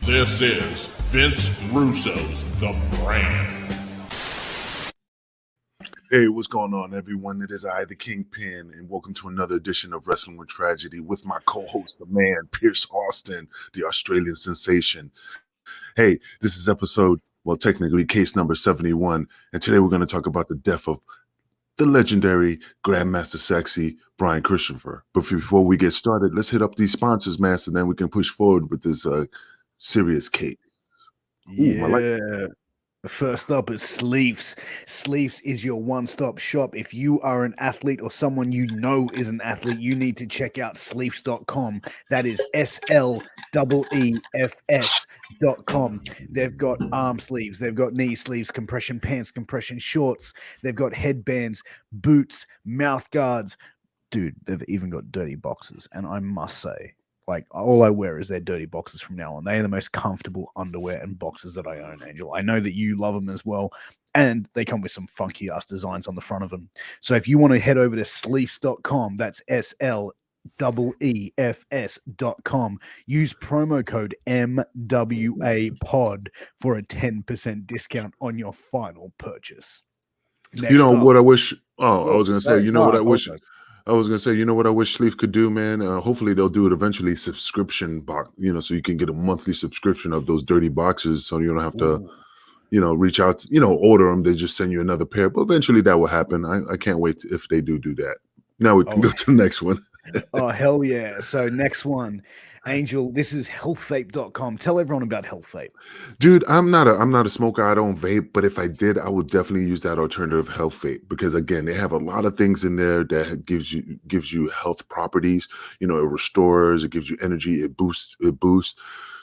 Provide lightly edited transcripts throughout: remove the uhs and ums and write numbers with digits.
This is Vince Russo's The Brand. Hey, what's going on, everyone? It is I, the Kingpin, and welcome to another edition of Wrestling with Tragedy with my co-host, the man, Piers Austin, the Australian sensation. Hey, this is episode, well, technically case number 71, and today we're going to talk about the death of the legendary Grandmaster Sexy, Brian Christopher. But before we get started, let's hit up these sponsors, man, so then we can push forward with this serious case. Yeah. First up is Sleeves. Sleeves is your one-stop shop. If you are an athlete or someone you know is an athlete, you need to check out sleeves.com. That is SLEEFS.com. They've got arm sleeves, they've got knee sleeves, compression pants, compression shorts, they've got headbands, boots, mouth guards. Dude, they've even got dirty boxes. And I must say, like, all I wear is their dirty boxes from now on. They are the most comfortable underwear and boxes that I own, Angel. I know that you love them as well. And they come with some funky ass designs on the front of them. So if you want to head over to sleeves.com, that's SLEEFS.com. Use promo code MWAPOD for a 10% discount on your final purchase. Next up, what I wish. I was going to say, what I wish Sleeve could do, man. Hopefully they'll do it eventually, subscription box, so you can get a monthly subscription of those dirty boxes, so you don't have to, reach out, order them. They just send you another pair. But eventually that will happen. I can't wait if they do that. Now we can go to the next one. Oh, hell yeah. So next one, Angel, this is healthvape.com. Tell everyone about Health Vape. Dude, I'm not a smoker. I don't vape, but if I did, I would definitely use that alternative Health Vape, because again, they have a lot of things in there that gives you health properties. It restores, it gives you energy, it boosts.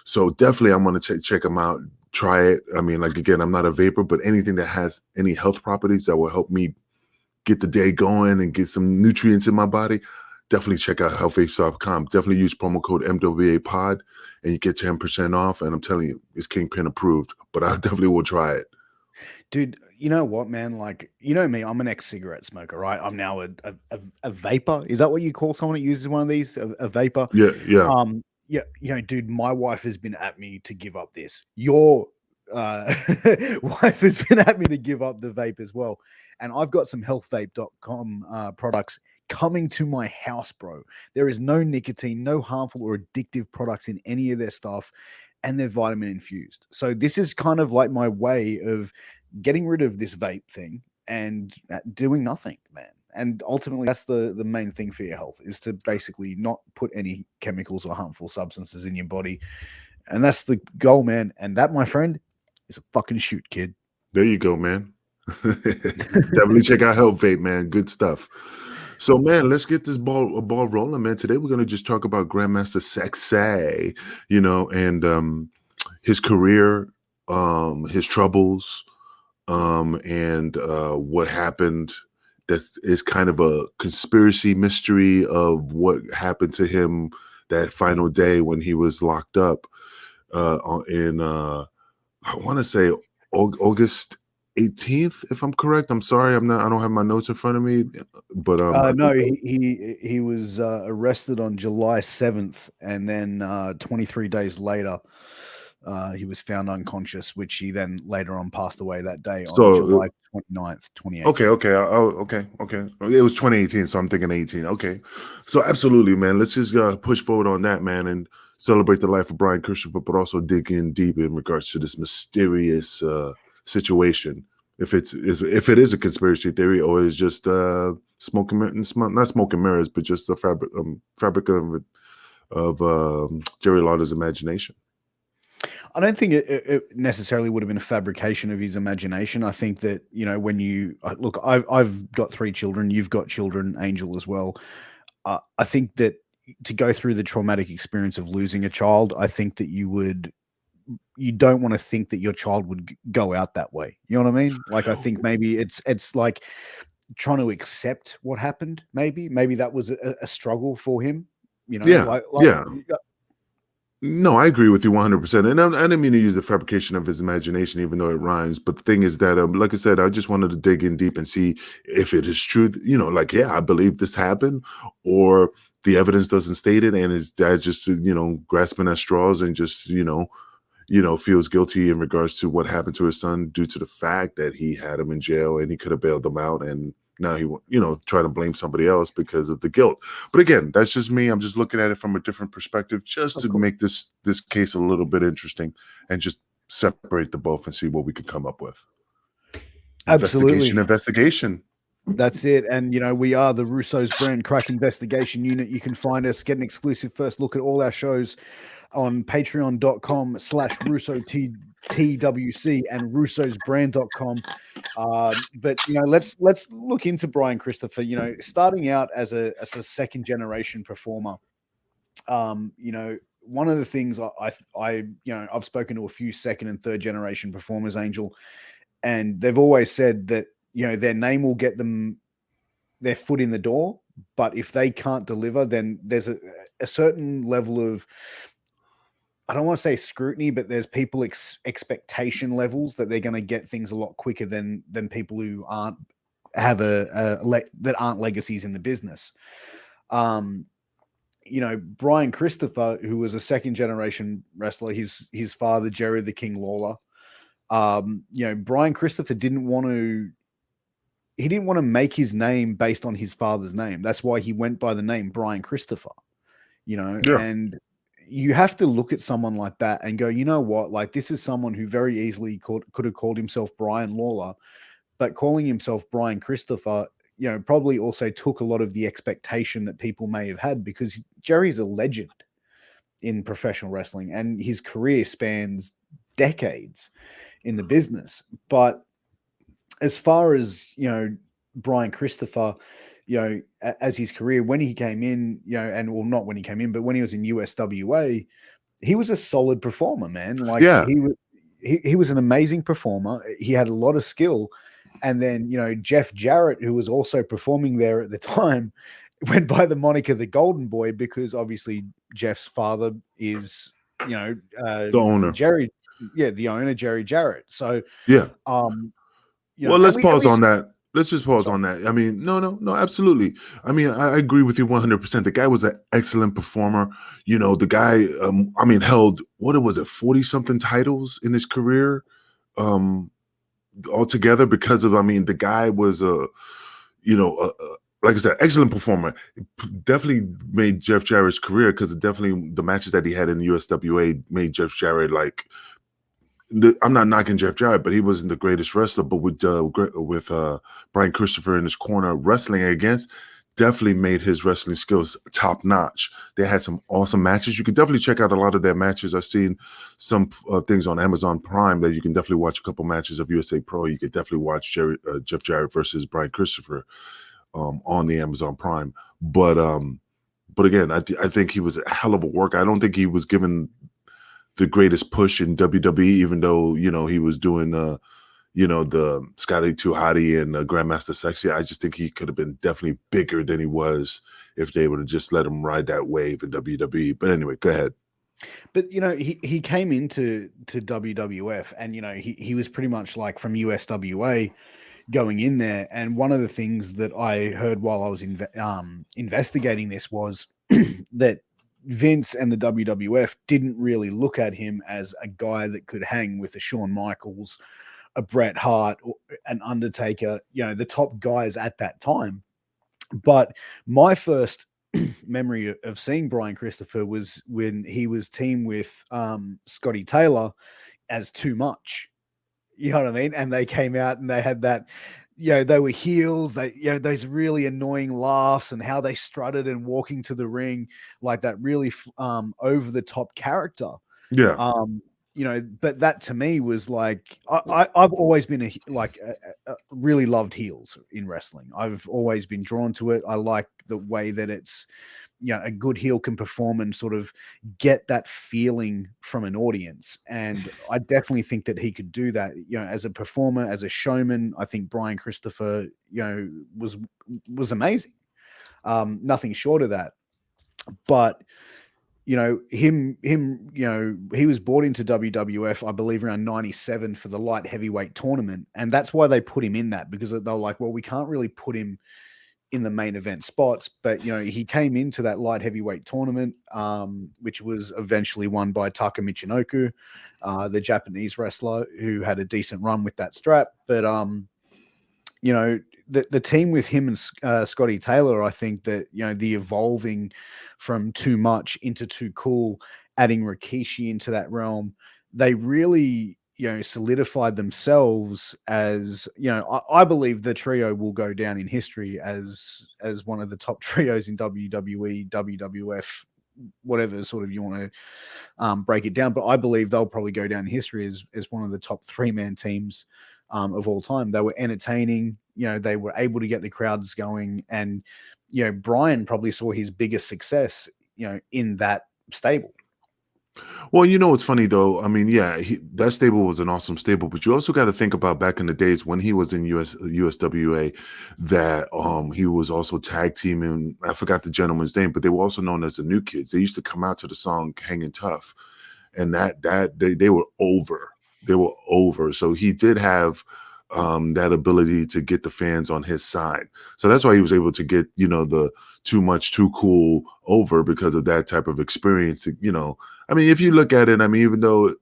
So definitely I'm going to check them out, try it. I mean, like, again, I'm not a vapor, but anything that has any health properties that will help me get the day going and get some nutrients in my body, definitely check out healthvapes.com. Definitely use promo code MWAPOD and you get 10% off. And I'm telling you, it's Kingpin approved, but I definitely will try it. Dude, you know what, man? Like, you know me, I'm an ex-cigarette smoker, right? I'm now a vapor. Is that what you call someone that uses one of these? A vapor? Yeah. Yeah, dude, my wife has been at me to give up this. Your wife has been at me to give up the vape as well. And I've got some healthvape.com products coming to my house, bro. There is no nicotine, no harmful or addictive products in any of their stuff, and they're vitamin infused. So this is kind of like my way of getting rid of this vape thing and doing nothing, man. And ultimately, that's the main thing for your health, is to basically not put any chemicals or harmful substances in your body. And that's the goal, man. And that, my friend, is a fucking shoot, kid. There you go, man. Definitely check out Health Vape, man. Good stuff. So, man, let's get this ball rolling, man. Today we're going to just talk about Grandmaster Sexay, and his career, his troubles, and what happened. That is kind of a conspiracy mystery of what happened to him that final day when he was locked up in, I want to say August 18th, if I'm correct. I'm sorry, I don't have my notes in front of me, but no, he was arrested on July 7th, and then 23 days later he was found unconscious, which he then later on passed away that day on July 29th, 2018. Okay. It was 2018, so I'm thinking 18. Okay, so absolutely, man. Let's just push forward on that, man, and celebrate the life of Brian Christopher, but also dig in deep in regards to this mysterious situation. If it is a conspiracy theory, or is just not smoke and mirrors, but just a fabric of Jerry Lawler's imagination. I don't think it necessarily would have been a fabrication of his imagination. I think that, when you look, I've got 3 children, you've got children, Angel, as well. I think that to go through the traumatic experience of losing a child, I think that you don't want to think that your child would go out that way. You know what I mean? Like, I think maybe it's like trying to accept what happened. Maybe that was a struggle for him. Yeah. No, I agree with you 100%. And I didn't mean to use the fabrication of his imagination, even though it rhymes. But the thing is that, like I said, I just wanted to dig in deep and see if it is true. I believe this happened, or the evidence doesn't state it, and his dad just, grasping at straws and just, feels guilty in regards to what happened to his son due to the fact that he had him in jail and he could have bailed them out, and now he trying to blame somebody else because of the guilt. But again, that's just me. I'm just looking at it from a different perspective, just Of to course. make this case a little bit interesting and just separate the both and see what we can come up with. Absolutely. Investigation. That's it. And, we are the Russo's Brand Crack Investigation Unit. You can find us, get an exclusive first look at all our shows on patreon.com/RussoTWC and russosbrand.com. But, let's look into Brian Christopher, starting out as a second generation performer. One of the things I've spoken to a few second and third generation performers, Angel, and they've always said that, their name will get them their foot in the door, but if they can't deliver, then there's a certain level of, I don't want to say scrutiny, but there's people expectation levels that they're going to get things a lot quicker than people who aren't that aren't legacies in the business. Brian Christopher, who was a second generation wrestler, his father, Jerry the King Lawler, Brian Christopher didn't want to make his name based on his father's name. That's why he went by the name Brian Christopher, and you have to look at someone like that and go, you know what, like this is someone who very easily could have called himself Brian Lawler, but calling himself Brian Christopher, probably also took a lot of the expectation that people may have had, because Jerry's a legend in professional wrestling and his career spans decades in the business. But as far as, Brian Christopher, as his career, when he came in, not when he came in, but when he was in USWA, he was a solid performer, man. Like he was an amazing performer. He had a lot of skill. And then, Jeff Jarrett, who was also performing there at the time, went by the moniker the Golden Boy, because obviously Jeff's father is, the owner. Jerry, the owner, Jerry Jarrett. So, well, let's pause on that. Let's just pause on that. I mean, no, absolutely. I mean, I agree with you 100%. The guy was an excellent performer. The guy, held, what was it, 40-something titles in his career altogether, because of, the guy was like I said, excellent performer. It definitely made Jeff Jarrett's career, because definitely the matches that he had in the USWA made Jeff Jarrett like, I'm not knocking Jeff Jarrett, but he wasn't the greatest wrestler. But with Brian Christopher in his corner wrestling against, definitely made his wrestling skills top notch. They had some awesome matches. You could definitely check out a lot of their matches. I've seen some things on Amazon Prime that you can definitely watch a couple matches of USA Pro. You could definitely watch Jeff Jarrett versus Brian Christopher on the Amazon Prime. But again, I think he was a hell of a worker. I don't think he was given the greatest push in WWE, even though, he was doing, the Scotty 2 Hotty and Grandmaster Sexy. I just think he could have been definitely bigger than he was if they would have just let him ride that wave in WWE. But anyway, go ahead. But, he came into WWF and, he was pretty much like from USWA going in there. And one of the things that I heard while I was investigating this was that Vince and the WWF didn't really look at him as a guy that could hang with a Shawn Michaels, a Bret Hart, or an Undertaker, the top guys at that time. But my first memory of seeing Brian Christopher was when he was teamed with Scotty Taylor as Too Much. You know what I mean? And they came out and they had that, they were heels, those really annoying laughs and how they strutted and walking to the ring, like that really over the top character. Yeah. But that to me was like, I've always been really loved heels in wrestling. I've always been drawn to it. I like the way that it's, a good heel can perform and sort of get that feeling from an audience. And I definitely think that he could do that, as a performer, as a showman. I think Brian Christopher, was amazing. Nothing short of that. But, he was brought into WWF, I believe around 97 for the light heavyweight tournament. And that's why they put him in that, because they were like, well, we can't really put him in the main event spots, but you know, he came into that light heavyweight tournament, which was eventually won by Taka Michinoku, the Japanese wrestler who had a decent run with that strap. But you know, the team with him and Scotty Taylor, I think that, you know, the evolving from too much into too cool, adding Rikishi into that realm, they really, you know, solidified themselves as, you know, I believe the trio will go down in history as one of the top trios in WWE, WWF, whatever sort of you want to break it down. But I believe they'll probably go down in history as one of the top 3-man teams of all time. They were entertaining, you know, they were able to get the crowds going, and you know, Brian probably saw his biggest success, you know, in that stable. Well, you know what's funny though? I mean, yeah, that stable was an awesome stable, but you also got to think about back in the days when he was in USWA, that he was also tag teaming. I forgot the gentleman's name, but they were also known as the New Kids. They used to come out to the song "Hanging Tough," and they were over. They were over. So he did have that ability to get the fans on his side. So that's why he was able to get, you know, the too much, too cool over, because of that type of experience. You know, I mean, if you look at it, I mean, even though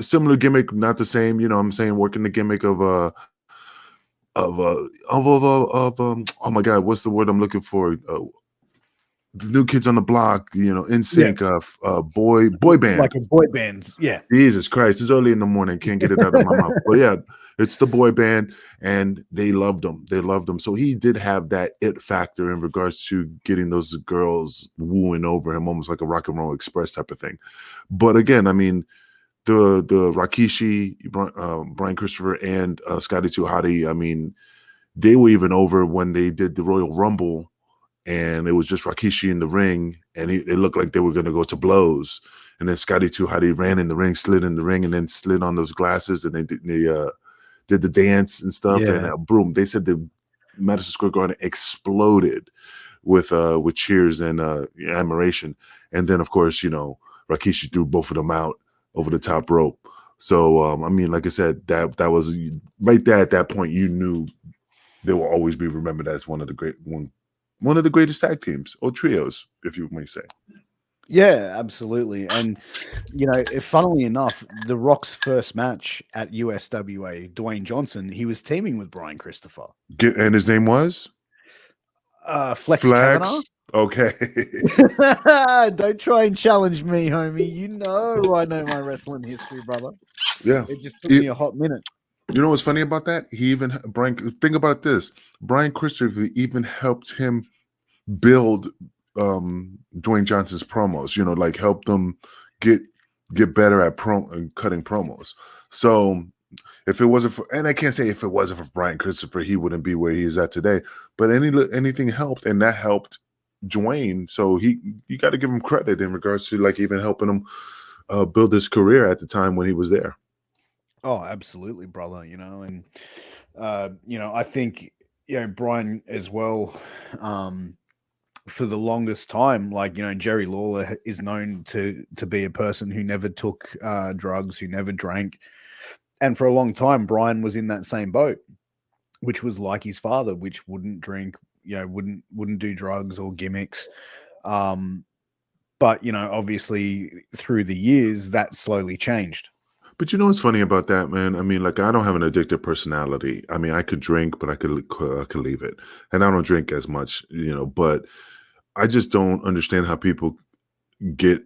similar gimmick, not the same, you know, I'm saying working the gimmick of oh my God, what's the word I'm looking for? The New Kids on the Block, you know, in sync, boy band, like a boy band. Yeah, Jesus Christ, it's early in the morning, can't get it out of my mouth. But yeah, it's the boy band, and they loved him. They loved him. So he did have that it factor in regards to getting those girls wooing over him, almost like a Rock and Roll Express type of thing. But again, I mean, the Rikishi, Brian Christopher, and Scotty 2 Hotty, I mean, they were even over when they did the Royal Rumble, and it was just Rikishi in the ring, and it looked like they were going to go to blows. And then Scotty 2 Hotty ran in the ring, slid in the ring, and then slid on those glasses, and they did the dance and stuff. Yeah. And boom, they said the Madison Square Garden exploded with cheers and admiration. And then, of course, you know, Rikishi threw both of them out over the top rope. So, I mean, like I said, that was right there at that point, you knew they will always be remembered as one of the greatest tag teams or trios, if you may say. Yeah, absolutely. And, you know, funnily enough, The Rock's first match at USWA, Dwayne Johnson, he was teaming with Brian Christopher. And his name was? Flex Kavanaugh. Okay. Don't try and challenge me, homie. You know I know my wrestling history, brother. Yeah. It just took me a hot minute. You know what's funny about that? Think about this. Brian Christopher even helped him build Dwayne Johnson's promos, you know, like help them get better at cutting promos. So if it wasn't for, and I can't say if it wasn't for Brian Christopher, he wouldn't be where he is at today, but anything helped, and that helped Dwayne. So you got to give him credit in regards to like even helping him build his career at the time when he was there. Oh, absolutely, brother. You know, and you know, I think, you know, Brian as well, for the longest time, like, you know, Jerry Lawler is known to be a person who never took drugs, who never drank. And for a long time, Brian was in that same boat, which was like his father, which wouldn't drink, you know, wouldn't do drugs or gimmicks. But, you know, obviously through the years, that slowly changed. But you know what's funny about that, man? I mean, like, I don't have an addictive personality. I mean, I could drink, but I could leave it. And I don't drink as much, you know, but I just don't understand how people get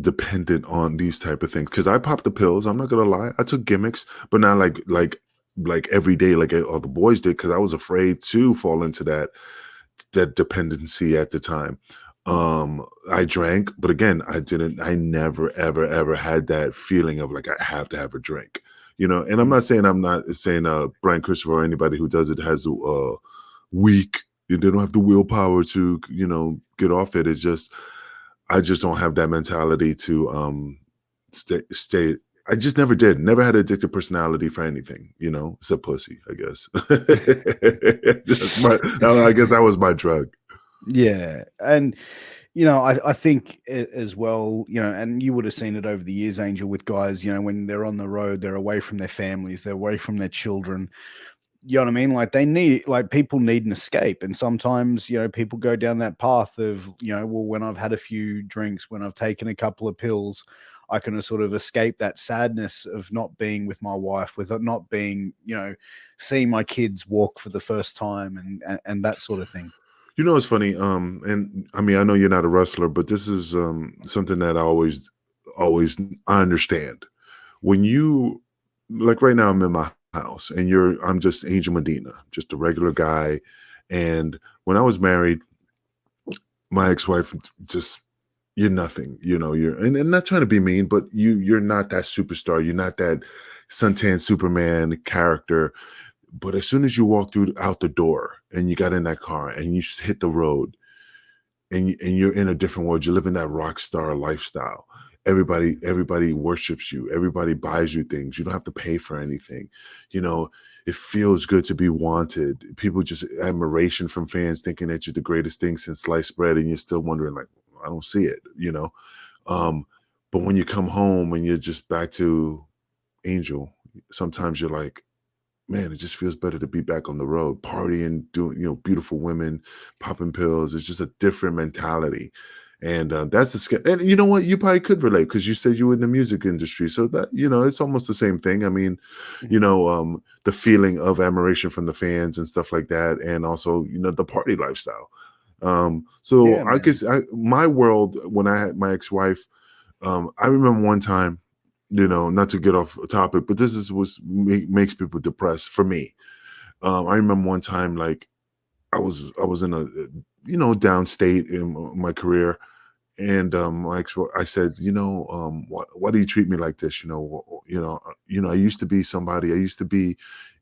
dependent on these type of things. Because I popped the pills. I'm not gonna lie. I took gimmicks, but not like every day like all the boys did, because I was afraid to fall into that dependency at the time. I drank, but again, I never ever had that feeling of like I have to have a drink, you know. And I'm not saying Brian Christopher or anybody who does it has weak, they don't have the willpower to, you know, get off it. It's just I just don't have that mentality to stay. I just never did. Never had an addictive personality for anything, you know, except pussy, I guess. I guess that was my drug. Yeah. And, you know, I think as well, you know, and you would have seen it over the years, Angel, with guys, you know, when they're on the road, they're away from their families, they're away from their children. you know what I mean? Like people need an escape. And sometimes, people go down that path of, well, when I've had a few drinks, when I've taken a couple of pills, I can sort of escape that sadness of not being with my wife, with it not being, seeing my kids walk for the first time and that sort of thing. It's funny. And I mean, I know you're not a wrestler, but this is something that I always I understand. When you like right now, I'm in my house, and I'm just Angel Medina, just a regular guy. And when I was married, my ex-wife just you're nothing, and not trying to be mean, but you're not that superstar. You're not that suntan Superman character. But as soon as you walk out the door and you got in that car and you hit the road and you're in a different world, you live in that rock star lifestyle. Everybody worships you. Everybody buys you things. You don't have to pay for anything. It feels good to be wanted. People just admiration from fans thinking that you're the greatest thing since sliced bread, and you're still wondering, like, I don't see it, but when you come home and you're just back to Angel, sometimes you're like, man, it just feels better to be back on the road, partying, doing, beautiful women, popping pills. It's just a different mentality. And that's and you know what? You probably could relate because you said you were in the music industry. So that, it's almost the same thing. I mean, the feeling of admiration from the fans and stuff like that. And also, the party lifestyle. So Yeah, I man. guess my world, when I had my ex-wife, I remember one time, not to get off a topic, but this is what makes people depressed for me. I remember one time, like I was in a, downstate in my career, and I said, why do you treat me like this? I used to be somebody. I used to be,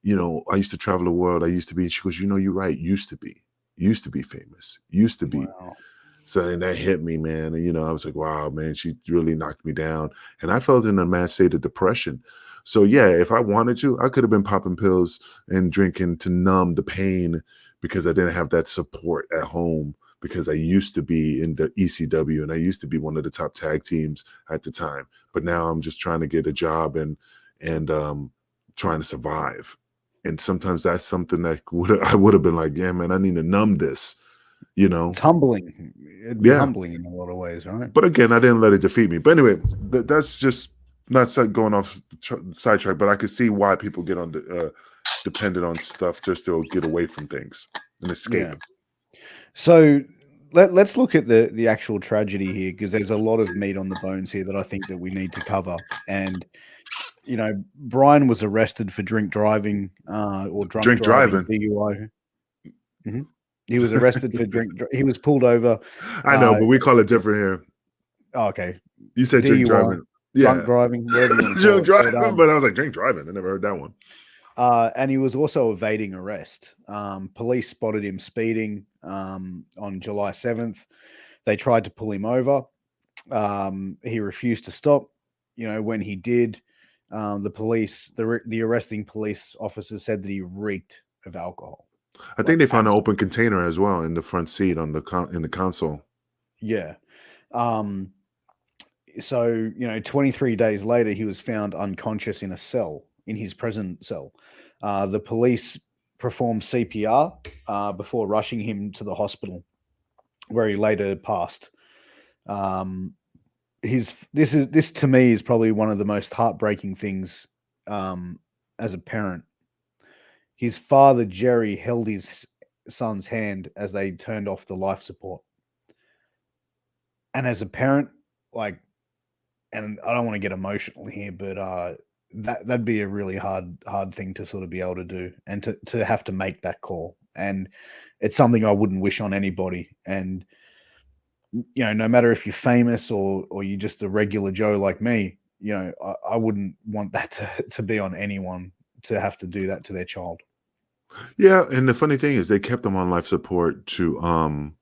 I used to travel the world. I used to be. She goes, you're right. Used to be famous. Used to be. Wow. So and that hit me, man. And I was like, wow, man, she really knocked me down. And I felt in a mad state of depression. So yeah, if I wanted to, I could have been popping pills and drinking to numb the pain because I didn't have that support at home because I used to be in the ECW and I used to be one of the top tag teams at the time. But now I'm just trying to get a job and trying to survive. And sometimes that's something that I would have been like, yeah, man, I need to numb this. It's humbling. It'd be Yeah. humbling in a lot of ways, right? But again, I didn't let it defeat me. But anyway, that's just not going off sidetrack. But I could see why people get on dependent on stuff just to get away from things and escape. Yeah. So let's look at the actual tragedy here, because there's a lot of meat on the bones here that I think that we need to cover. And Brian was arrested for drink driving or drunk driving, DUI. Mm-hmm. He was arrested for he was pulled over. I know, but we call it different here. Oh, okay. You said DUI, drink driving. Drunk driving, whatever you want to drunk call it. driving, but I was like, drink driving. I never heard that one. And he was also evading arrest. Police spotted him speeding on July 7th. They tried to pull him over. He refused to stop. When he did, the arresting police officers said that he reeked of alcohol. I think they found an open container as well in the front seat in the console. Yeah. So 23 days later, he was found unconscious in a cell, in his prison cell. The police performed CPR before rushing him to the hospital, where he later passed. This to me is probably one of the most heartbreaking things as a parent. His father, Jerry, held his son's hand as they turned off the life support. And as a parent, and I don't want to get emotional here, but that'd be a really hard thing to sort of be able to do, and to have to make that call. And it's something I wouldn't wish on anybody. And no matter if you're famous or you're just a regular Joe like me, I wouldn't want that to be on anyone, to have to do that to their child. Yeah, and the funny thing is they kept him on life support to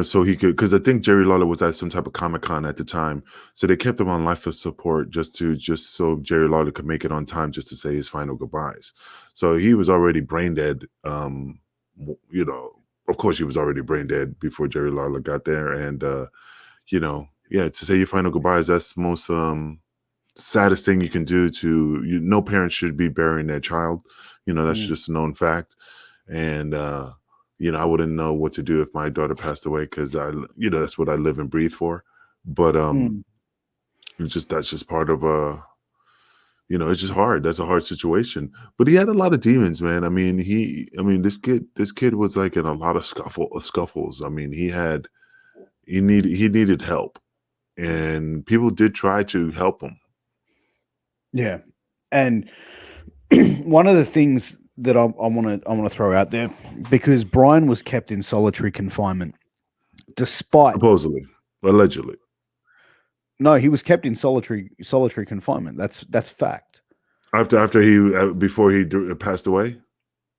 so he could, because I think Jerry Lawler was at some type of Comic-Con at the time. So they kept him on life support just so Jerry Lawler could make it on time, just to say his final goodbyes. So he was already brain dead. Of course he was already brain dead before Jerry Lawler got there. And to say your final goodbyes, that's most saddest thing you can do to you. No parent should be burying their child. That's just a known fact. And I wouldn't know what to do if my daughter passed away, because that's what I live and breathe for. But that's just part of it's just hard. That's a hard situation. But he had a lot of demons, man. This kid was like in a lot of scuffles. He needed help, and people did try to help him. Yeah. And one of the things that I want to throw out there, because Brian was kept in solitary confinement, despite supposedly, allegedly. No, he was kept in solitary confinement. That's fact. Before he passed away.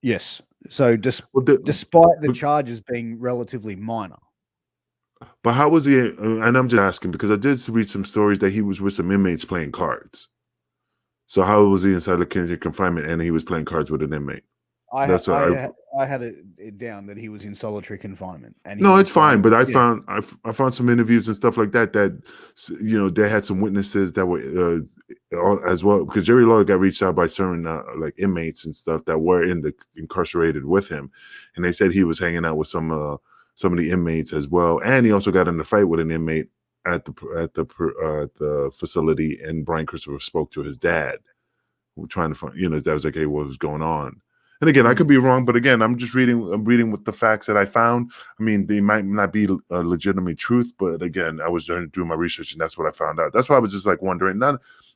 Yes. So despite the charges being relatively minor. But how was he? And I'm just asking because I did read some stories that he was with some inmates playing cards. So how was he inside the confinement and he was playing cards with an inmate? I had it down that he was in solitary confinement. And no, it's fine. But I found some interviews and stuff like that they had some witnesses that were as well, because Jerry Lawler got reached out by certain like inmates and stuff that were incarcerated with him, and they said he was hanging out with some of the inmates as well, and he also got in a fight with an inmate at the facility, and Brian Christopher spoke to his dad, trying to find, his dad was like, hey, what was going on? And again, I could be wrong, but again, I'm reading with the facts that I found. They might not be legitimate truth, but again, I was doing my research, and that's what I found out. That's why I was just like wondering.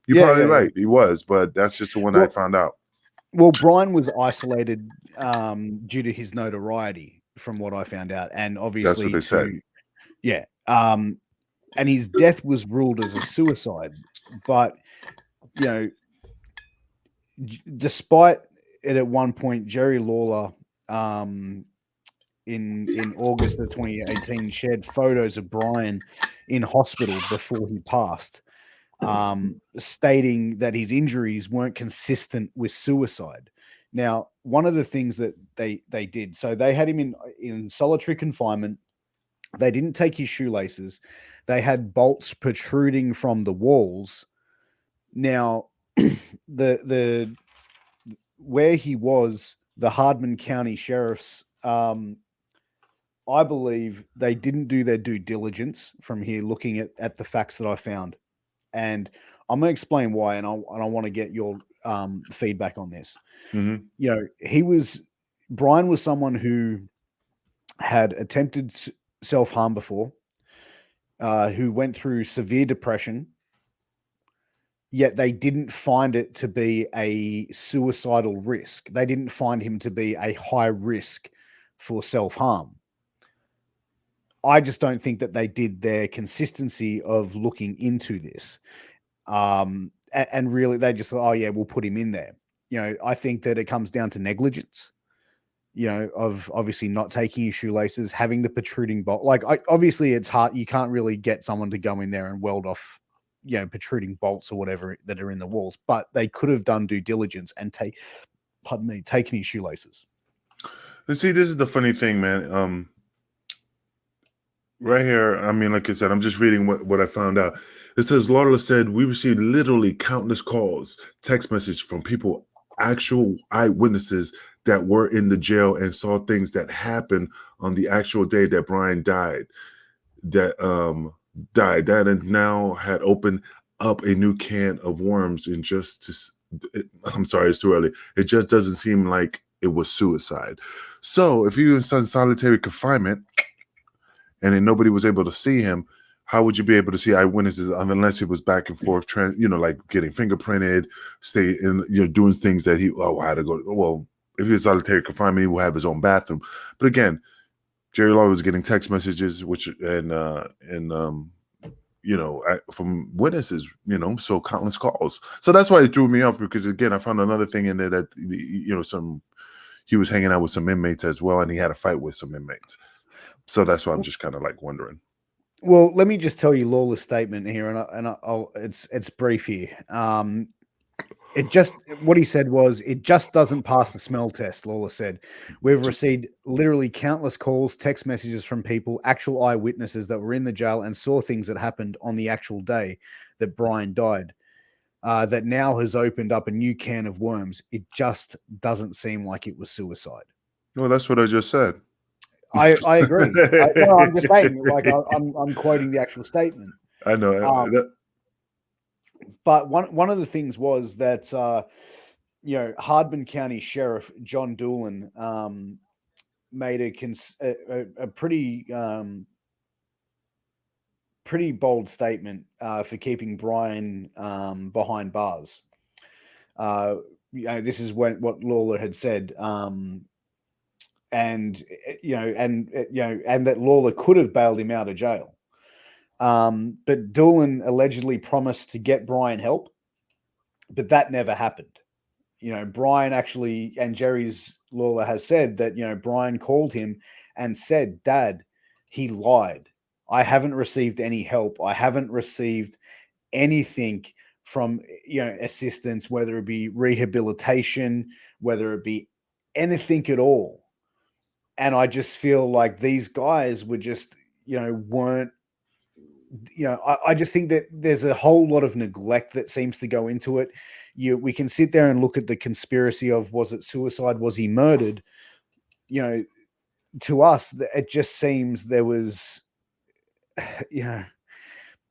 You're probably right. He was, but that's just the one I found out. Well, Brian was isolated due to his notoriety, from what I found out, and obviously that's what they said. Yeah. And his death was ruled as a suicide, but despite it, at one point, Jerry Lawler, in August of 2018, shared photos of Brian in hospital before he passed, stating that his injuries weren't consistent with suicide. Now, one of the things that they did, so they had him in solitary confinement. They didn't take his shoelaces. They had bolts protruding from the walls. Now, the where he was, the Hardman County Sheriff's, I believe they didn't do their due diligence from here, looking at the facts that I found. And I'm going to explain why, and I want to get your feedback on this. Mm-hmm. Brian was someone who had attempted self-harm before, who went through severe depression, yet they didn't find it to be a suicidal risk. They didn't find him to be a high risk for self-harm. I just don't think that they did their consistency of looking into this. And really, they just thought, oh yeah, we'll put him in there. I think that it comes down to negligence, of obviously not taking your shoelaces, having the protruding bolt. Obviously it's hard. You can't really get someone to go in there and weld off, protruding bolts or whatever that are in the walls, but they could have done due diligence and taken his shoelaces. Let's see, this is the funny thing, man. Right here, like I said, I'm just reading what I found out. It says, Lawler said, we received literally countless calls, text messages from people, actual eyewitnesses that were in the jail and saw things that happened on the actual day that Brian died. That now had opened up a new can of worms. I'm sorry, it's too early. It just doesn't seem like it was suicide. So if he was in solitary confinement and then nobody was able to see him, how would you be able to see eyewitnesses unless it was back and forth, like getting fingerprinted, doing things that I had to go. Well, if he was solitary confinement, he will have his own bathroom. But again, Jerry Lawler was getting text messages, from witnesses, so countless calls. So that's why it threw me off, because again, I found another thing in there that he was hanging out with some inmates as well, and he had a fight with some inmates. So that's why I'm just kind of like wondering. Well, let me just tell you Lawler's statement here, and it's brief here. What he said was, it just doesn't pass the smell test. Lawler said, we've received literally countless calls, text messages from people, actual eyewitnesses that were in the jail and saw things that happened on the actual day that Brian died. that now has opened up a new can of worms. It just doesn't seem like it was suicide. Well, that's what I just said. I agree. No, I'm just saying, like I'm quoting the actual statement. I know. But one of the things was that Hardman County Sheriff John Doolan made a pretty pretty bold statement for keeping Brian behind bars. This is what Lawler had said, and that Lawler could have bailed him out of jail. But Doolan allegedly promised to get Brian help, but that never happened. Brian actually, and Jerry's Lawler has said that, Brian called him and said, "Dad, he lied. I haven't received any help. I haven't received anything from, assistance, whether it be rehabilitation, whether it be anything at all." And I just feel like these guys were just, weren't, I just think that there's a whole lot of neglect that seems to go into it. We can sit there and look at the conspiracy of, was it suicide? Was he murdered? To us, it just seems there was,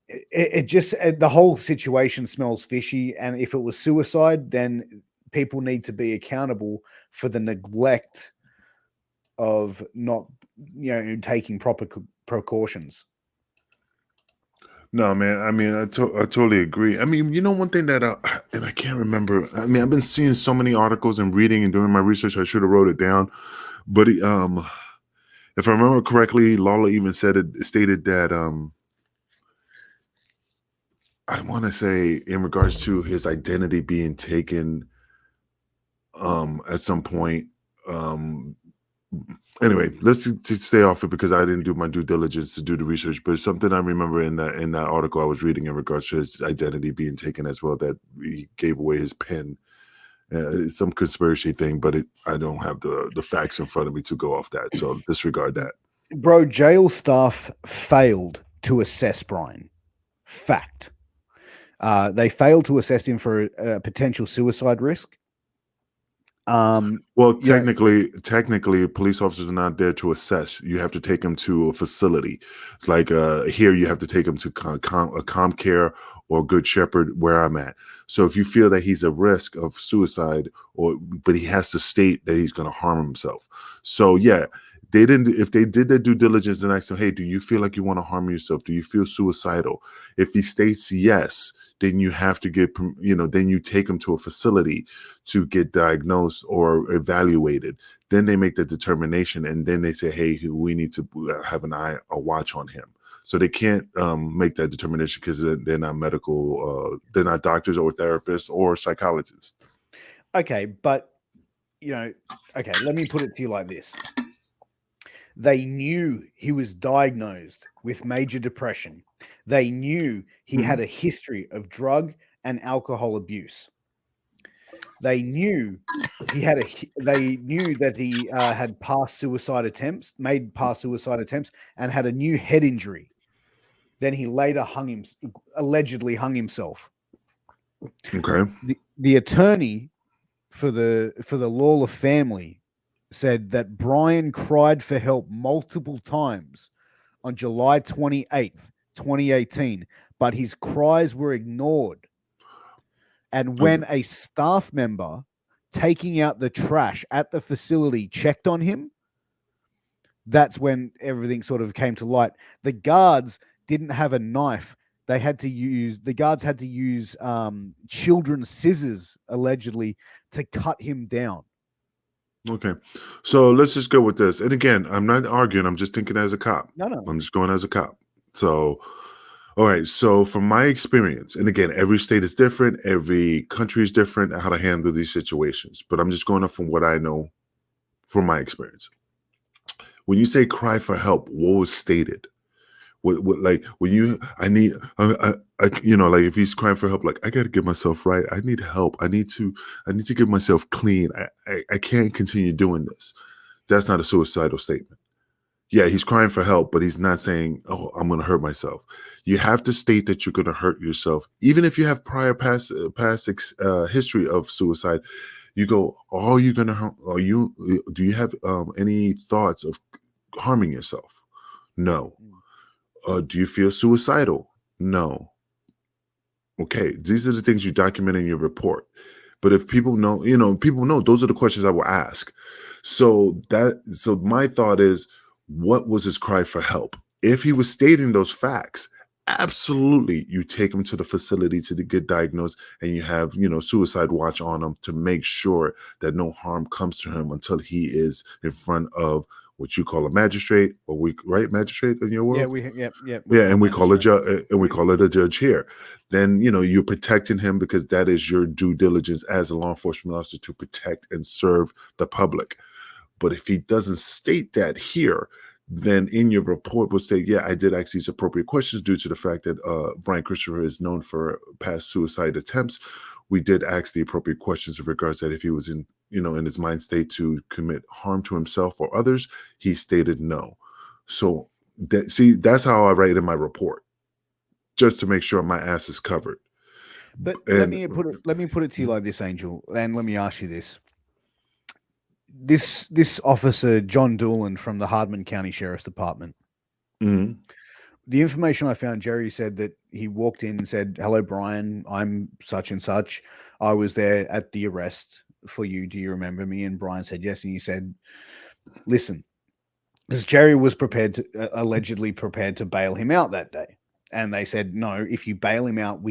it just, the whole situation smells fishy. And if it was suicide, then people need to be accountable for the neglect of not, taking proper precautions. No, man. I mean, I totally agree. I mean, one thing that and I can't remember. I mean, I've been seeing so many articles and reading and doing my research. I should have wrote it down, but if I remember correctly, Lawler even stated that I want to say in regards to his identity being taken at some point. Anyway, let's stay off it because I didn't do my due diligence to do the research. But something I remember in that article I was reading in regards to his identity being taken as well, that he gave away his pen. It's some conspiracy thing, but I don't have the facts in front of me to go off that. So disregard that. Bro, jail staff failed to assess Brian. Fact. They failed to assess him for a potential suicide risk. Well, technically, police officers are not there to assess. You have to take them to a facility. Like here, you have to take them to ComCare or Good Shepherd, where I'm at. So if you feel that he's a risk of suicide, but he has to state that he's going to harm himself. So yeah, they didn't. If they did their due diligence and asked him, "Hey, do you feel like you want to harm yourself? Do you feel suicidal?" If he states yes, then you have to get, then you take him to a facility to get diagnosed or evaluated. Then they make the determination, and then they say, "Hey, we need to have a watch on him." So they can't make that determination because they're not medical, they're not doctors or therapists or psychologists. Okay, but let me put it to you like this. They knew he was diagnosed with major depression. They knew he had a history of drug and alcohol abuse. They knew They knew that he had made past suicide attempts, and had a new head injury. Then he later allegedly hung himself. Okay. The attorney for the Lawler family said that Brian cried for help multiple times on July 28th, 2018, but his cries were ignored. And when a staff member taking out the trash at the facility checked on him, that's when everything sort of came to light. The guards didn't have a knife. The guards had to use children's scissors, allegedly, to cut him down. Okay, so let's just go with this. And again, I'm not arguing. I'm just thinking as a cop. No. I'm just going as a cop. So, all right. So from my experience, and again, every state is different. Every country is different how to handle these situations. But I'm just going off from what I know from my experience. When you say cry for help, what was stated? What like when you, I need, like if he's crying for help, like I got to get myself right. I need help. I need to get myself clean. I can't continue doing this. That's not a suicidal statement. Yeah, he's crying for help, but he's not saying, "Oh, I'm going to hurt myself." You have to state that you're going to hurt yourself, even if you have past history of suicide. You go, "Are you going to? Are you? Do you have any thoughts of harming yourself?" No. Mm. Do you feel suicidal? No. Okay, these are the things you document in your report. But if people know, people know those are the questions I will ask. So my thought is, what was his cry for help? If he was stating those facts, absolutely, you take him to the facility to get diagnosed, and you have suicide watch on him to make sure that no harm comes to him until he is in front of what you call a magistrate, or magistrate in your Yeah, world. we Yeah, call and we call it magistrate. and we call it a judge here. Then you're protecting him because that is your due diligence as a law enforcement officer to protect and serve the public. But if he doesn't state that here, then in your report will say, yeah, I did ask these appropriate questions due to the fact that Brian Christopher is known for past suicide attempts. We did ask the appropriate questions in regards that if he was in his mind state to commit harm to himself or others. He stated no. So that's how I write in my report, just to make sure my ass is covered. But let And me put it to you like this, Angel, and let me ask you this. This officer, John Doolan from the Hardman County Sheriff's Department, Mhm. the information I found, Jerry said that he walked in and said, "Hello, Brian. I'm such and such. I was there at the arrest for you. Do you remember me?" And Brian said yes. And he said, "Listen, because Jerry was allegedly prepared to bail him out that day." And they said, "No, if you bail him out,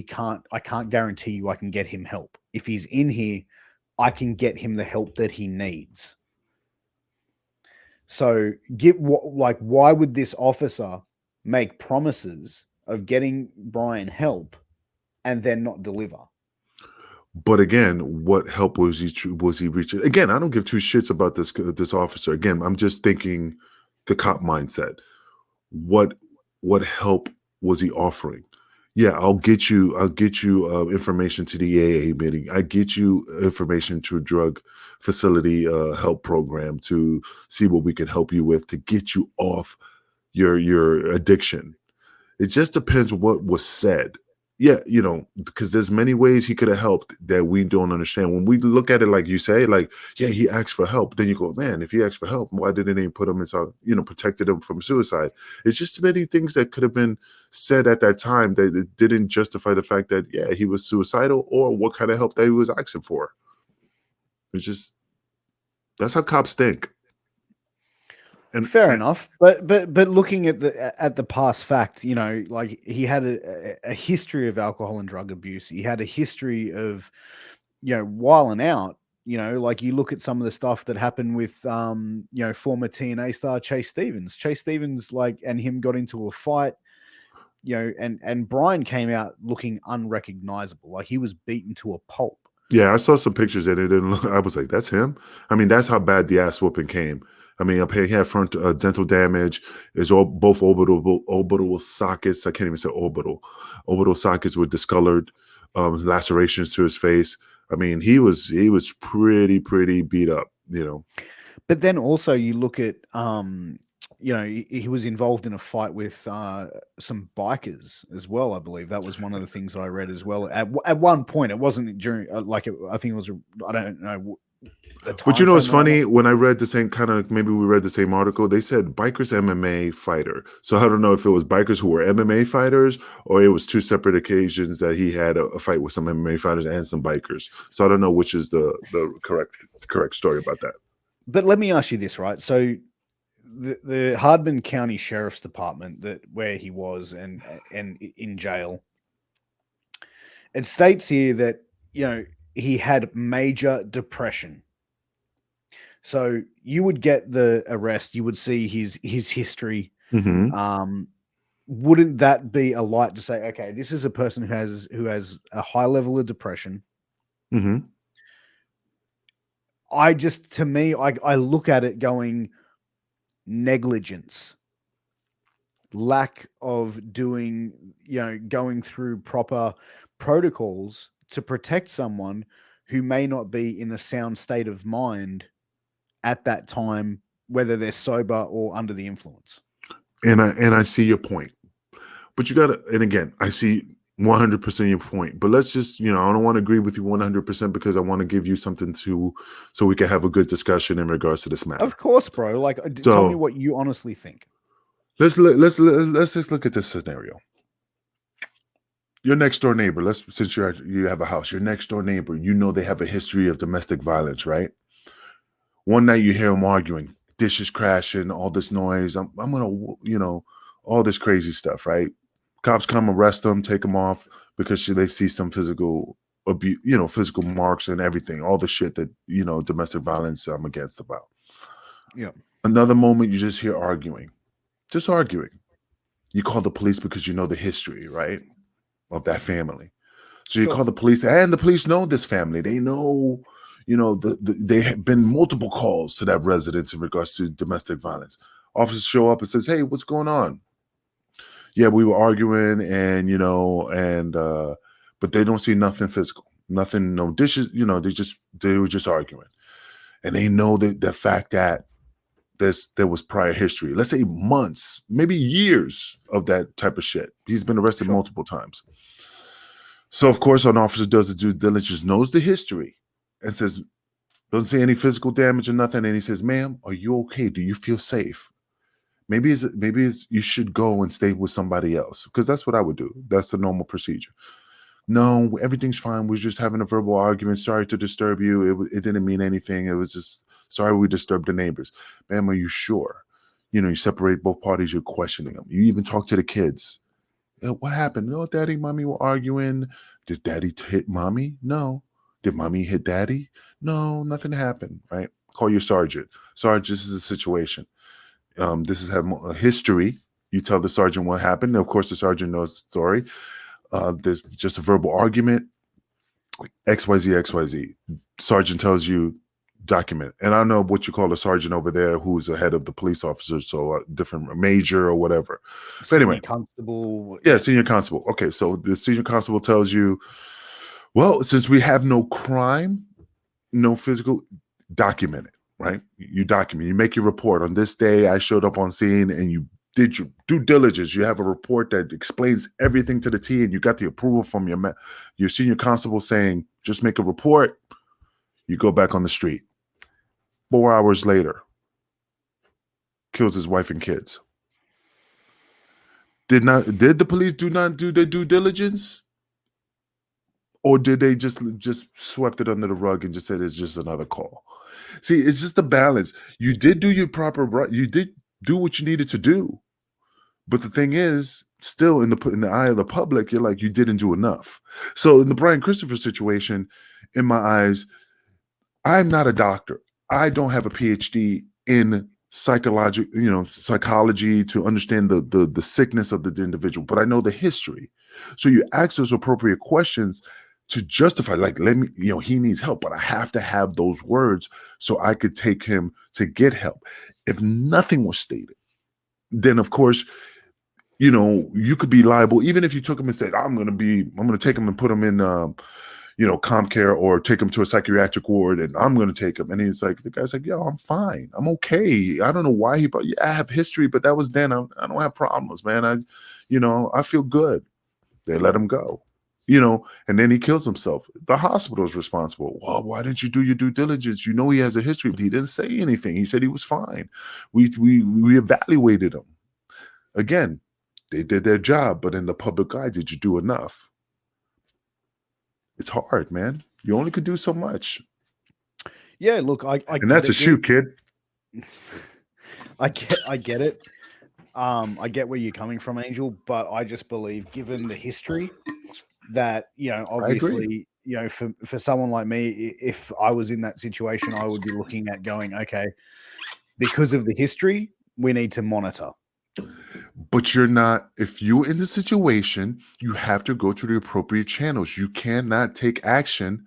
I can't guarantee you I can get him help. If he's in here, I can get him the help that he needs." So why would this officer make promises of getting Brian help and then not deliver? But again, what help was he reaching? Again, I don't give two shits about this officer. Again, I'm just thinking the cop mindset. What what help was he offering? Yeah, I'll get you information to the AA meeting. I get you information to a drug facility help program to see what we can help you with to get you off your addiction. It just depends what was said. Yeah, because there's many ways he could have helped that we don't understand. When we look at it like you say, like, yeah, he asked for help. Then you go, man, if he asked for help, why didn't they put him inside, protected him from suicide? It's just many things that could have been said at that time that it didn't justify the fact that, yeah, he was suicidal or what kind of help that he was asking for. It's just, that's how cops think. And Fair enough, but looking at the past fact, like he had a history of alcohol and drug abuse. He had a history of wilding out. Like you look at some of the stuff that happened with former TNA star Chase Stevens. Chase Stevens, and him got into a fight. And Brian came out looking unrecognizable, like he was beaten to a pulp. yeah, I saw some pictures and it didn't look. I was like, "That's him." I mean, that's how bad the ass whooping came. I mean, up here he had front dental damage. It's all both orbital sockets. I can't even say orbital. Orbital sockets were discolored. Lacerations to his face. I mean, he was pretty beat up. But then also you look at he was involved in a fight with some bikers as well. I believe that was one of the things that I read as well. At one point, it wasn't during I think it was I don't know the time. But it's funny when I read the same maybe we read the same article. They said bikers MMA fighter. So I don't know if it was bikers who were MMA fighters or it was two separate occasions that he had a fight with some MMA fighters and some bikers. So I don't know which is the correct story about that. But let me ask you this, right? So the Hardman County Sheriff's Department where he was and in jail, it states here that he had major depression. So you would get the arrest, you would see his history. Mm-hmm. Wouldn't that be a light to say, okay, this is a person who has a high level of depression? Mm-hmm. I look at it going negligence, lack of doing, going through proper protocols to protect someone who may not be in the sound state of mind at that time whether they're sober or under the influence. And I see your point. But you gotta, and again, I see 100% your point. But let's just, I don't want to agree with you 100% because I want to give you something so we can have a good discussion in regards to this matter. Of course, bro. Like, tell me what you honestly think. Let's look at this scenario. Your next door neighbor, since you have a house, your next door neighbor, they have a history of domestic violence, right? One night you hear them arguing, dishes crashing, all this noise. I'm gonna, all this crazy stuff, right? Cops come, arrest them, take them off because they see some physical abuse, physical marks and everything, all the shit that, domestic violence I'm against about. Yeah. Another moment you just hear arguing, just arguing. You call the police because you know the history, right, of that family. So you call the police, and the police know this family. They know, they have been multiple calls to that residence in regards to domestic violence. Officers show up and says, "Hey, what's going on?" Yeah, we were arguing, and but they don't see nothing physical, nothing, no dishes. They were just arguing, and they know that the fact that there was prior history. Let's say months, maybe years of that type of shit. He's been arrested multiple times. So of course, an officer does the due diligence, knows the history, and says, doesn't see any physical damage or nothing, and he says, "Ma'am, are you okay? Do you feel safe? Maybe you should go and stay with somebody else," because that's what I would do. That's the normal procedure. "No, everything's fine. We're just having a verbal argument. Sorry to disturb you. It didn't mean anything. It was just sorry we disturbed the neighbors." "Ma'am, are you sure?" You separate both parties. You're questioning them. You even talk to the kids. "What happened?" "No, Daddy, Mommy were arguing." "Did Daddy hit Mommy?" "No." "Did Mommy hit Daddy?" "No, nothing happened." Right? Call your sergeant. "Sergeant, this is a situation. This is a history." You tell the sergeant what happened. Of course, the sergeant knows the story. There's just a verbal argument. XYZ, XYZ. Sergeant tells you, document. And I don't know what you call a sergeant over there who's the head of the police officers, so a different major or whatever. But anyway, constable. Yeah, senior constable. Okay, so the senior constable tells you, well, since we have no crime, no physical, document it, right? You document, you make your report. On this day, I showed up on scene, and you did your due diligence. You have a report that explains everything to the T, and you got the approval from your senior constable saying, just make a report. You go back on the street. 4 hours later, kills his wife and kids. Did the police not do their due diligence? Or did they just swept it under the rug and just said it's just another call? See, it's just a balance. You did do your proper, you did do what you needed to do. But the thing is, still in the eye of the public, you're like, you didn't do enough. So in the Brian Christopher situation, in my eyes, I'm not a doctor. I don't have a PhD in psychology to understand the sickness of the individual, but I know the history. So you ask those appropriate questions to justify, like, let me, he needs help, but I have to have those words so I could take him to get help. If nothing was stated, then of course, you could be liable, even if you took him and said, I'm going to take him and put him in, comp care, or take him to a psychiatric ward, and I'm going to take him. And the guy's like, yo, I'm fine. I'm okay. I don't know why I have history, but that was then. I don't have problems, man. I feel good. They let him go, and then he kills himself. The hospital is responsible. Well, why didn't you do your due diligence? He has a history, but he didn't say anything. He said he was fine. We evaluated him. Again, they did their job, but in the public eye, did you do enough? It's hard, man. You only could do so much. Yeah, look, and that's a shoot, kid. I get it. I get where you're coming from, Angel, but I just believe, given the history, that obviously, for someone like me, if I was in that situation, I would be looking at going, okay, because of the history, we need to monitor. But you're not, if you're in the situation, you have to go to the appropriate channels. You cannot take action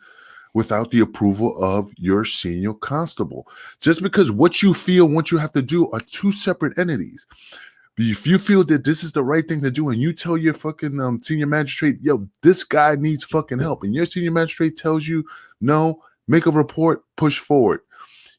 without the approval of your senior constable. Just because what you feel, what you have to do are two separate entities. If you feel that this is the right thing to do, and you tell your fucking senior magistrate, yo, this guy needs fucking help, and your senior magistrate tells you, no, make a report, push forward.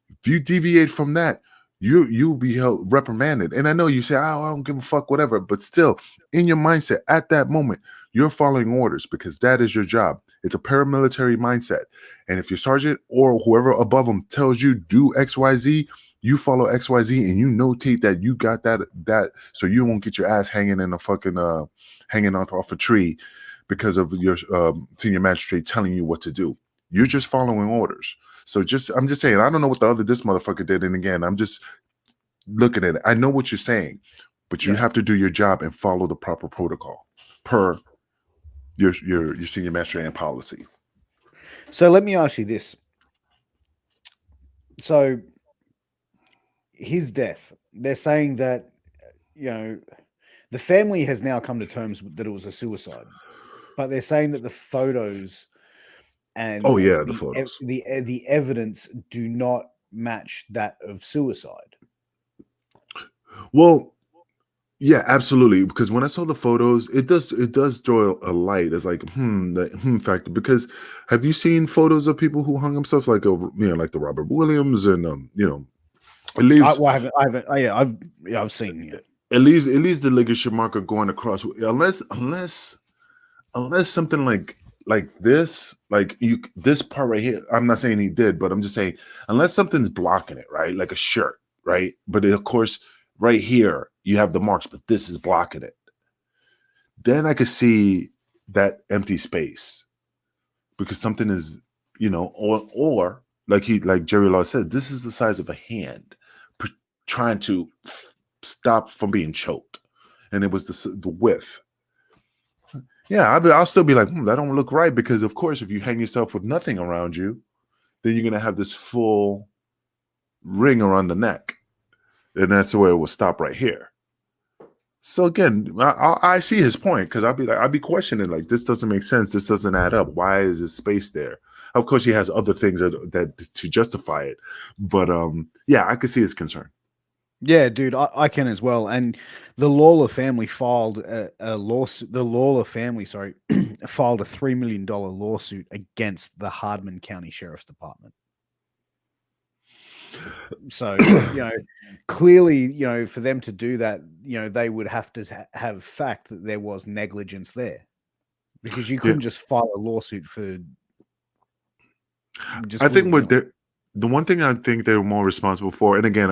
If you deviate from that, you'll be held reprimanded. And I know you say, oh, I don't give a fuck, whatever, but still, in your mindset at that moment, you're following orders because that is your job. It's a paramilitary mindset. And if your sergeant or whoever above them tells you do XYZ, you follow XYZ and you notate that you got that so you won't get your ass hanging in a fucking hanging off a tree because of your senior magistrate telling you what to do. You're just following orders. So I'm just saying, I don't know what this motherfucker did. And again, I'm just looking at it. I know what you're saying, but you have to do your job and follow the proper protocol per your senior master and policy. So let me ask you this. So his death, they're saying that, the family has now come to terms that it was a suicide, but they're saying that the photos and the photos, the evidence do not match that of suicide. Well, yeah, absolutely. Because when I saw the photos, it does draw a light. It's like the factor. Because have you seen photos of people who hung themselves like like the Robert Williams and it leaves. I haven't. I've seen it. It leaves the ligature marker going across unless something like this, this part right here. I'm not saying he did, but I'm just saying unless something's blocking it, right? Like a shirt, right? But of course, right here you have the marks, but this is blocking it. Then I could see that empty space because something is, or like Jerry Law said, this is the size of a hand trying to stop from being choked, and it was the width. Yeah, I'll still be like, that don't look right, because of course, if you hang yourself with nothing around you, then you're gonna have this full ring around the neck, and that's the way it will stop right here. So again, I see his point, because I'll be questioning, like, this doesn't make sense. This doesn't add up. Why is this space there? Of course, he has other things that to justify it, but yeah, I could see his concern. Yeah, dude, I can as well. And the Lawler family filed a lawsuit. The Lawler family, filed a $3 million lawsuit against the Hardman County Sheriff's Department. So, clearly, for them to do that, they would have to have fact that there was negligence there, because you couldn't just file a lawsuit for. I think the one thing I think they were more responsible for, and again,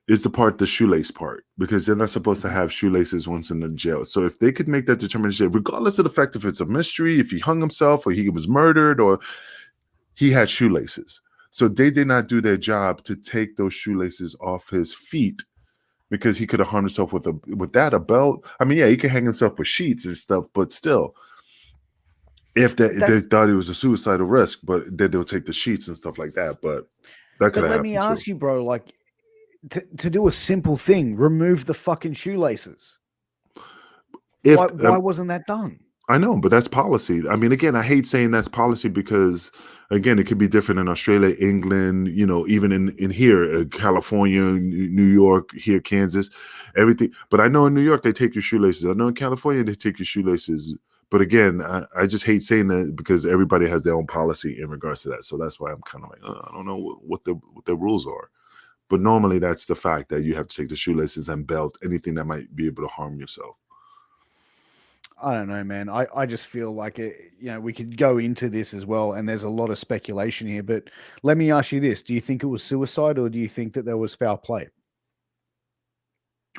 is the shoelace part, because they're not supposed to have shoelaces once in the jail. So if they could make that determination, regardless of the fact if it's a mystery, if he hung himself or he was murdered or he had shoelaces. So they did not do their job to take those shoelaces off his feet, because he could have hung himself with a belt. I mean, yeah, he could hang himself with sheets and stuff, but still. If they thought it was a suicidal risk, but then they'll take the sheets and stuff like that. But that could have happened. Let me ask you, bro, like, to do a simple thing, remove the fucking shoelaces. Why wasn't that done? I know, but that's policy. I mean, again, I hate saying that's policy, because again, it could be different in Australia, England, even in here, California, New York, here, Kansas, everything. But I know in New York, they take your shoelaces. I know in California, they take your shoelaces. But again, I just hate saying that, because everybody has their own policy in regards to that. So that's why I'm kind of like, I don't know what the rules are. But normally that's the fact that you have to take the shoelaces and belt, anything that might be able to harm yourself. I don't know, man. I just feel like we could go into this as well, and there's a lot of speculation here. But let me ask you this: do you think it was suicide, or do you think that there was foul play?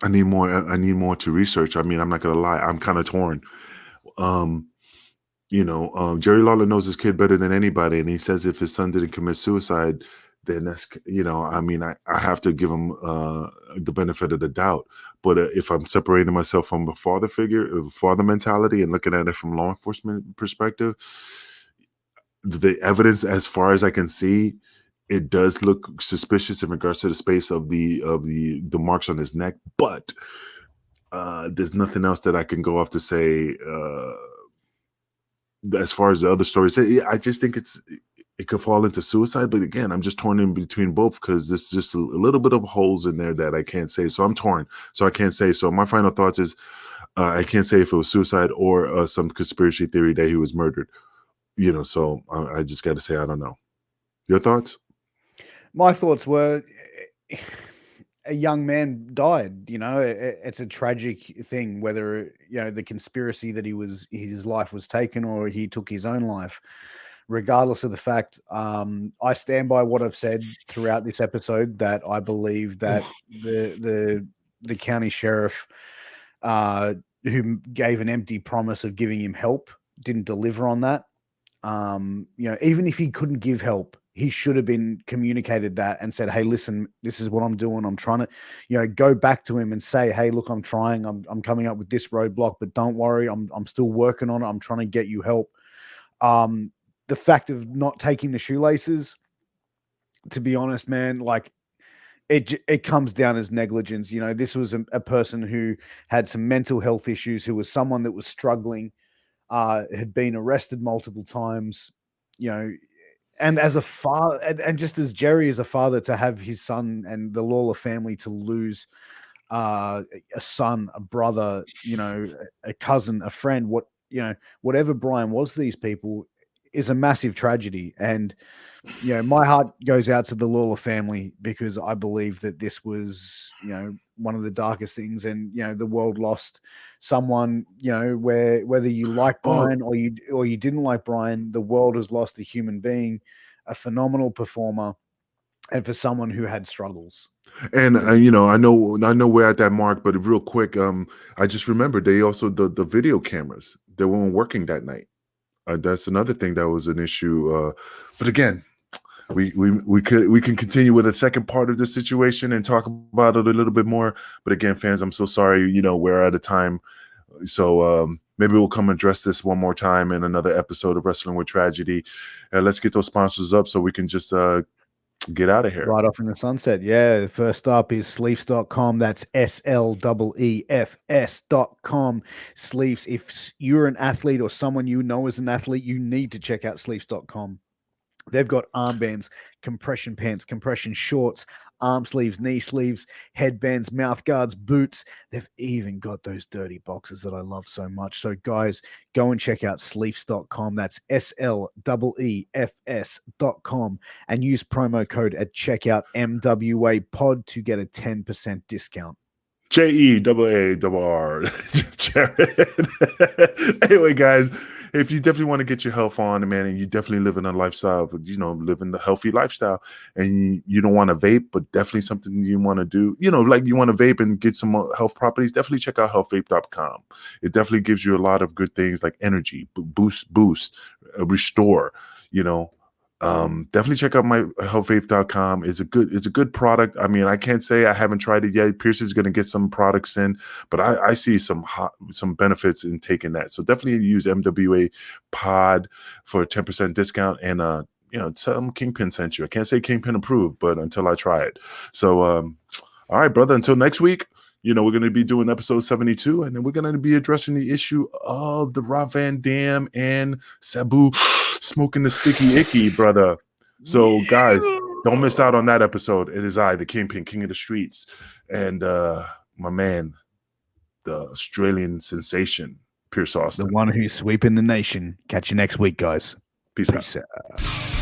I need more to research. I mean, I'm not gonna lie, I'm kind of torn. Jerry Lawler knows his kid better than anybody, and he says if his son didn't commit suicide, then that's, I have to give him the benefit of the doubt. But if I'm separating myself from a father figure, father mentality, and looking at it from law enforcement perspective, the evidence, as far as I can see, it does look suspicious in regards to the space of the marks on his neck. But there's nothing else that I can go off to say as far as the other stories. I just think it could fall into suicide. But again, I'm just torn in between both, because there's just a little bit of holes in there that I can't say. So I'm torn. So I can't say. So my final thoughts is I can't say if it was suicide or some conspiracy theory that he was murdered. So I just got to say, I don't know. Your thoughts? My thoughts were a young man died. You know, it's a tragic thing, whether, you know, the conspiracy that his life was taken or he took his own life. Regardless of the fact, I stand by what I've said throughout this episode, that I believe that the county sheriff, who gave an empty promise of giving him help, didn't deliver on that. You know, even if he couldn't give help, he should have been communicated that and said, "Hey, listen, this is what I'm doing. I'm trying to, you know, go back to him and say, hey, look, I'm trying. I'm coming up with this roadblock, but don't worry, I'm still working on it. I'm trying to get you help." The fact of not taking the shoelaces, to be honest, man, like it comes down as negligence. You know, this was a person who had some mental health issues, who was someone that was struggling, had been arrested multiple times, you know, and as a father, and just as Jerry is a father, to have his son and the Lawler family to lose a son, a brother, you know, a cousin, a friend, you know, whatever Brian was to these people, is a massive tragedy. And, you know, my heart goes out to the Lawler family, because I believe that this was, you know, one of the darkest things. And, you know, the world lost someone, you know, where whether you like Brian or you didn't like Brian, the world has lost a human being, a phenomenal performer, and for someone who had struggles. And you know, I know we're at that mark, but real quick, I just remembered they also the video cameras, they weren't working that night. That's another thing that was an issue. But again, we can continue with a second part of the situation and talk about it a little bit more. But again, fans, I'm so sorry. You know, we're out of time, so maybe we'll come address this one more time in another episode of Wrestling with Tragedy. And let's get those sponsors up so we can just get out of here. Right off in the sunset. Yeah. First up is sleeves.com. That's SLEEFS.com. Sleeves. If you're an athlete or someone you know is an athlete, you need to check out sleeves.com. They've got armbands, compression pants, compression shorts, arm sleeves, knee sleeves, headbands, mouth guards, boots. They've even got those dirty boxes that I love so much. So, guys, go and check out sleeves.com. That's SLEEFS.com, and use promo code at checkout MWA Pod to get a 10% discount. JEAAR. Jared. Anyway, guys, if you definitely want to get your health on, man, and you definitely live in a lifestyle, you know, living the healthy lifestyle, and you don't want to vape, but definitely something you want to do, you know, like you want to vape and get some health properties, definitely check out healthvape.com. It definitely gives you a lot of good things like energy, boost, restore, you know. Definitely check out my healthfaith.com. It's a good product. I mean, I can't say I haven't tried it yet. Piers is going to get some products in, but I see some benefits in taking that. So definitely use MWA Pod for a 10% discount. And you know, tell them Kingpin sent you. I can't say Kingpin approved, but until I try it. So all right, brother, until next week. You know, we're going to be doing episode 72, and then we're going to be addressing the issue of the Rob Van Dam and Sabu smoking the sticky icky, brother. So, guys, don't miss out on that episode. It is I, the Kingpin, King of the Streets, and my man, the Australian sensation, Piers Austin. The one who's sweeping the nation. Catch you next week, guys. Peace out. out.